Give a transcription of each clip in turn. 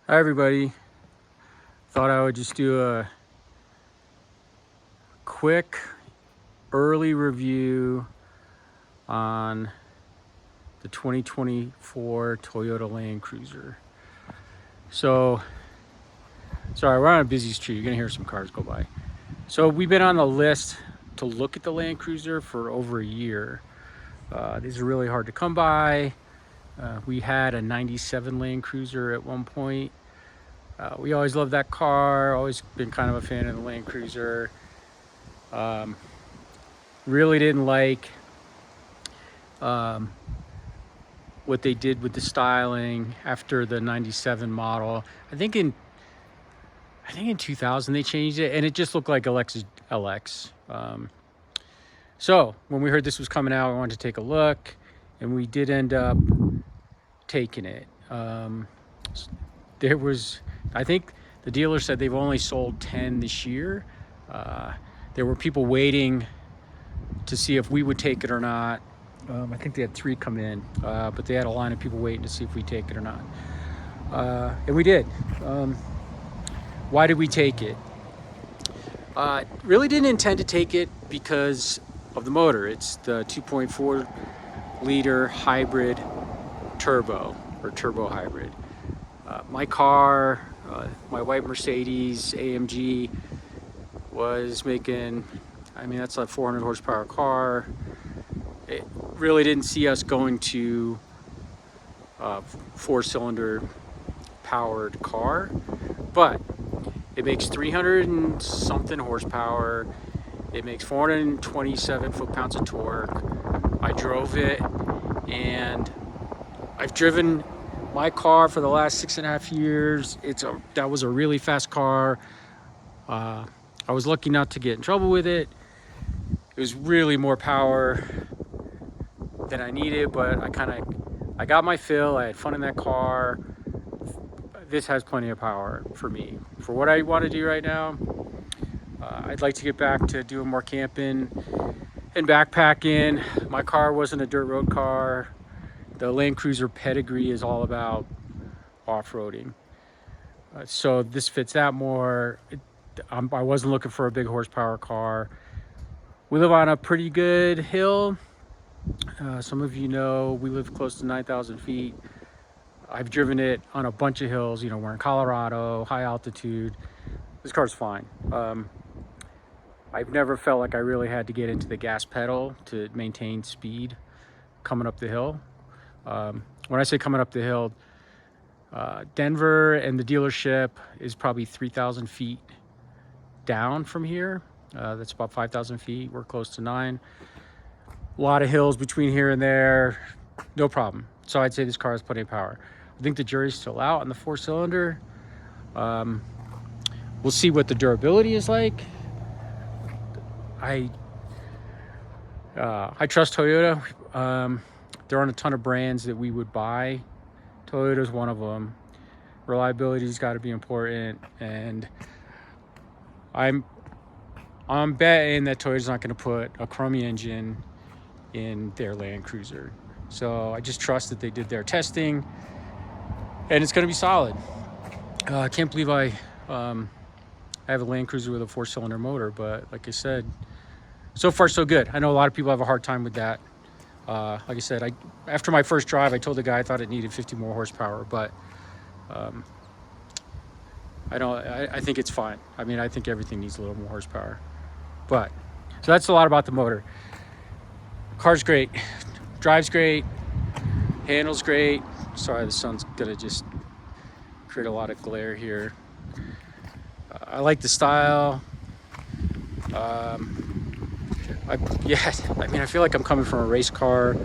Hi everybody. Thought I would just do a quick early review on the 2024 Toyota Land Cruiser. So, sorry, we're on a busy street. You're gonna hear some cars go by. So we've been on the list to look at the Land Cruiser for over a year. These are really hard to come by. We had a 97 Land Cruiser at one point. We always loved that car, always been kind of a fan of the Land Cruiser. Really didn't like what they did with the styling after the 97 model. I think in 2000 they changed it and it just looked like a Lexus LX. So when we heard this was coming out, we wanted to take a look, and we did end up taking it. There was, I think the dealer said they've only sold 10 this year. There were people waiting to see if we would take it or not. I think they had 3 come in, but they had a line of people waiting to see if we take it or not. And we did. Why did we take it? Really didn't intend to take it because of the motor. It's the 2.4 liter hybrid turbo, or turbo hybrid. My car, my white Mercedes AMG, was making, I mean, that's a 400 horsepower car. It really didn't see us going to a 4-cylinder powered car, but it makes 300 and something horsepower. It makes 427 foot-pounds of torque. I drove it, and I've driven my car for the last 6.5 years. That was a really fast car. I was lucky not to get in trouble with it. It was really more power than I needed, but I got my fill. I had fun in that car. This has plenty of power for me. For what I want to do right now, I'd like to get back to doing more camping and backpacking. My car wasn't a dirt road car. The Land Cruiser pedigree is all about off-roading. So this fits that more. I wasn't looking for a big horsepower car. We live on a pretty good hill. Some of you know we live close to 9,000 feet. I've driven it on a bunch of hills. You know, we're in Colorado, high altitude. This car's fine. I've never felt like I really had to get into the gas pedal to maintain speed coming up the hill. When I say coming up the hill, Denver and the dealership is probably 3,000 feet down from here. That's about 5,000 feet. We're close to 9. A lot of hills between here and there, no problem. So I'd say this car has plenty of power. I think the jury's still out on the 4-cylinder. We'll see what the durability is like. I trust Toyota. There aren't a ton of brands that we would buy. Toyota's one of them. Reliability's got to be important, and I'm betting that Toyota's not going to put a Chromie engine in their Land Cruiser. So I just trust that they did their testing, and it's going to be solid. I can't believe I have a Land Cruiser with a 4-cylinder motor, but like I said, so far so good. I know a lot of people have a hard time with that. Like I said, after my first drive, I told the guy I thought it needed 50 more horsepower, but I think it's fine. I mean, I think everything needs a little more horsepower. But so that's a lot about the motor. Car's great, drives great, handles great. Sorry, the sun's gonna just create a lot of glare here. I like the style. I mean, I feel like I'm coming from a race car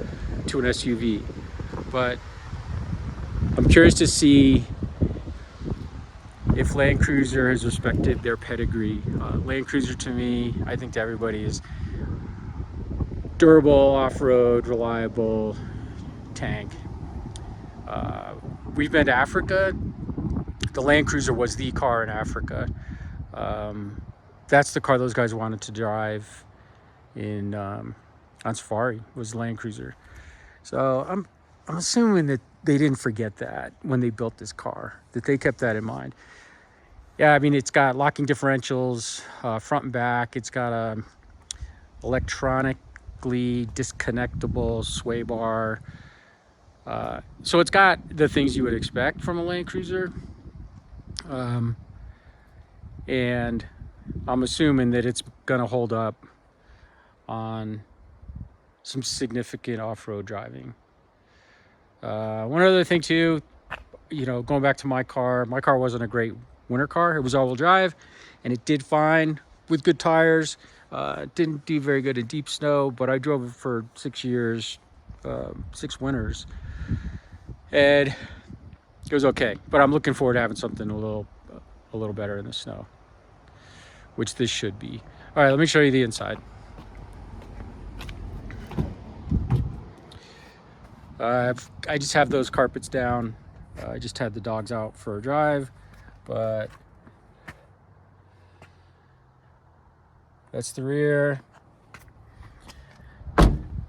to an SUV, but I'm curious to see if Land Cruiser has respected their pedigree. Land Cruiser, to me, I think to everybody, is durable, off-road, reliable tank. We've been to Africa. The Land Cruiser was the car in Africa. That's the car those guys wanted to drive on safari, was Land Cruiser. So I'm assuming that they didn't forget that when they built this car, that they kept that in mind. Yeah, I mean, it's got locking differentials, front and back. It's got a electronically disconnectable sway bar. So it's got the things you would expect from a Land Cruiser. And I'm assuming that it's gonna hold up on some significant off-road driving. One other thing too, going back to my car wasn't a great winter car. It was all-wheel drive, and it did fine with good tires. Didn't do very good in deep snow, but I drove it for 6 years, 6 winters, and it was okay. But I'm looking forward to having something a little better in the snow, which this should be. All right, let me show you the inside. I just have those carpets down. I just had the dogs out for a drive, but that's the rear.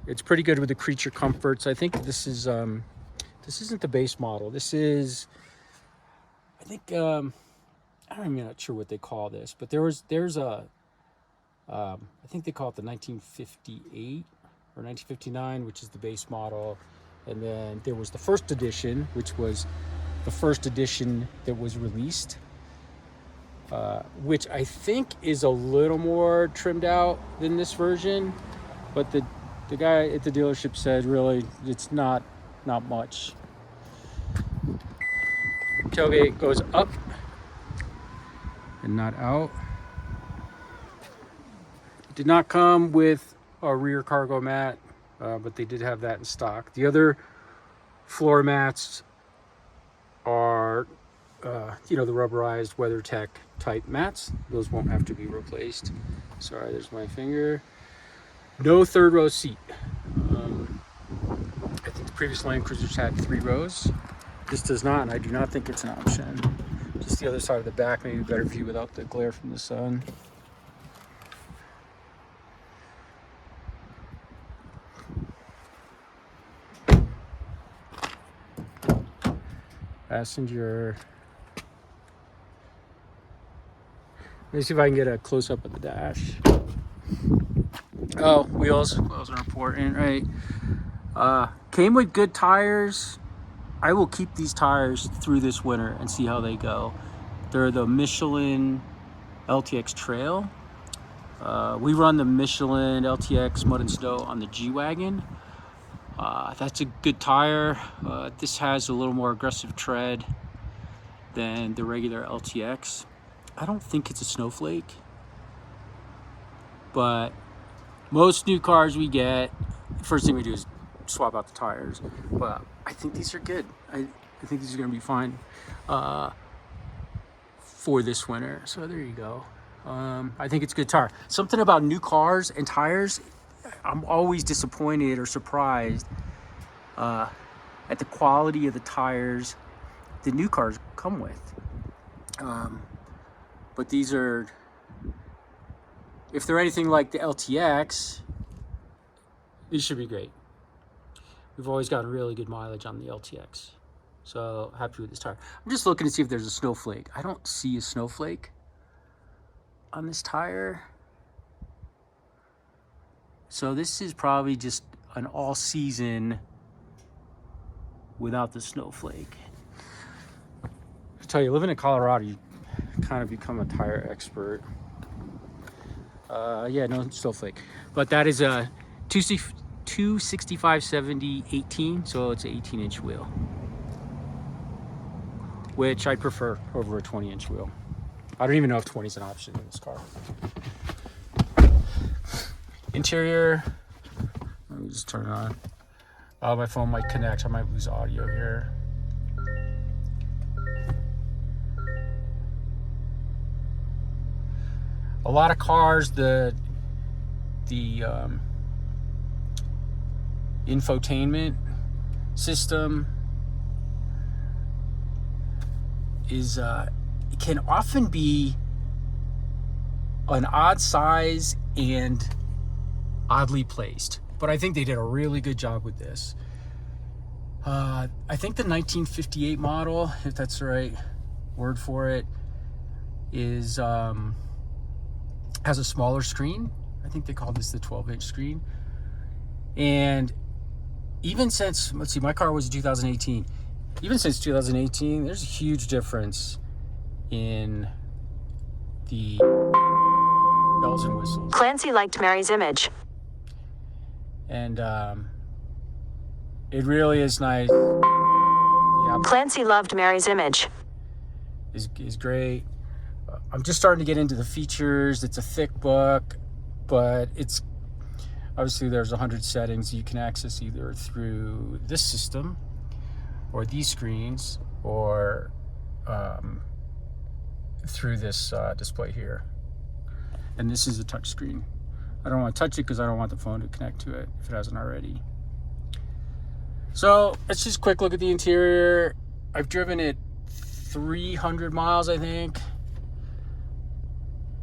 It's pretty good with the creature comforts. I think this isn't the base model. This is, I think, I'm not sure what they call this, but there's a, I think they call it the 1958 or 1959, which is the base model. And then there was the first edition, which was the first edition that was released, which I think is a little more trimmed out than this version. But the guy at the dealership said really it's not much. Tailgate goes up and not out. It did not come with a rear cargo mat, but they did have that in stock. The other floor mats are, the rubberized WeatherTech type mats. Those won't have to be replaced. Sorry, there's my finger. No third row seat. I think the previous Land Cruisers had 3 rows. This does not, and I do not think it's an option. Just the other side of the back, maybe a better view without the glare from the sun. Passenger. Let me see if I can get a close-up of the dash. Oh, wheels are important, right? Came with good tires. I will keep these tires through this winter and see how they go. They're the Michelin LTX Trail. We run the Michelin LTX Mud and Snow on the G-Wagon. That's a good tire. This has a little more aggressive tread than the regular LTX. I don't think it's a snowflake, but most new cars we get, first thing we do is swap out the tires. But I think these are good. I think these are going to be fine for this winter. So there you go. I think it's a good tire. Something about new cars and tires, I'm always disappointed or surprised at the quality of the tires the new cars come with. But these are, if they're anything like the LTX, these should be great. We've always gotten really good mileage on the LTX. So happy with this tire. I'm just looking to see if there's a snowflake. I don't see a snowflake on this tire. So this is probably just an all season without the snowflake. I tell you, living in Colorado, you kind of become a tire expert. Yeah, no snowflake. But that is a 265/70 18, so it's an 18-inch wheel, which I prefer over a 20-inch wheel. I don't even know if 20 is an option in this car. Interior, let me just turn it on. Oh, my phone might connect. I might lose audio here. A lot of cars, the infotainment system is it can often be an odd size and oddly placed, but I think they did a really good job with this. I think the 1958 model, if that's the right word for it, is has a smaller screen. I think they call this the 12-inch screen. And even since, let's see, my car was 2018. Even since 2018, there's a huge difference in the bells and whistles. Clancy liked Mary's image. And it really is nice. Clancy loved Mary's image. Is great. I'm just starting to get into the features. It's a thick book, but it's obviously there's 100 settings you can access either through this system or these screens or through this display here. And this is a touch screen. I don't want to touch it because I don't want the phone to connect to it if it hasn't already. So let's just quick look at the interior. I've driven it 300 miles, I think.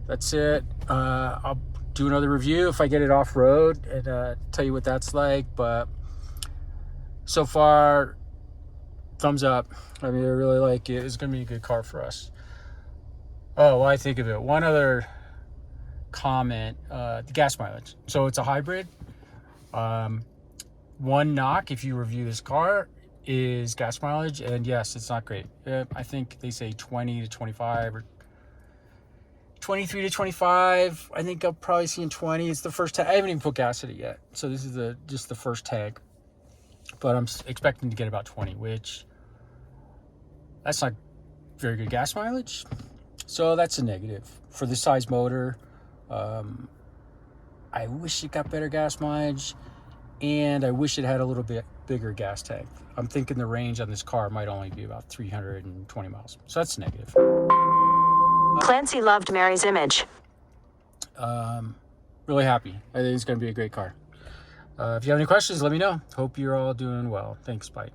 That's it. I'll do another review if I get it off road and tell you what that's like. But so far, thumbs up. I mean, I really like it. It's going to be a good car for us. Oh, well, I think of it. One other comment, the gas mileage. So it's a hybrid. One knock if you review this car is gas mileage, and yes, it's not great. I think they say 20 to 25 or 23 to 25. I think I'll probably see in 20. It's the first tank. I haven't even put gas in it yet, so this is just the first tank, but I'm expecting to get about 20, which that's not very good gas mileage, so that's a negative for the size motor. I wish it got better gas mileage, and I wish it had a little bit bigger gas tank. I'm thinking the range on this car might only be about 320 miles. So that's negative. Clancy loved Mary's image. Really happy. I think it's going to be a great car. If you have any questions, let me know. Hope you're all doing well. Thanks. Bye.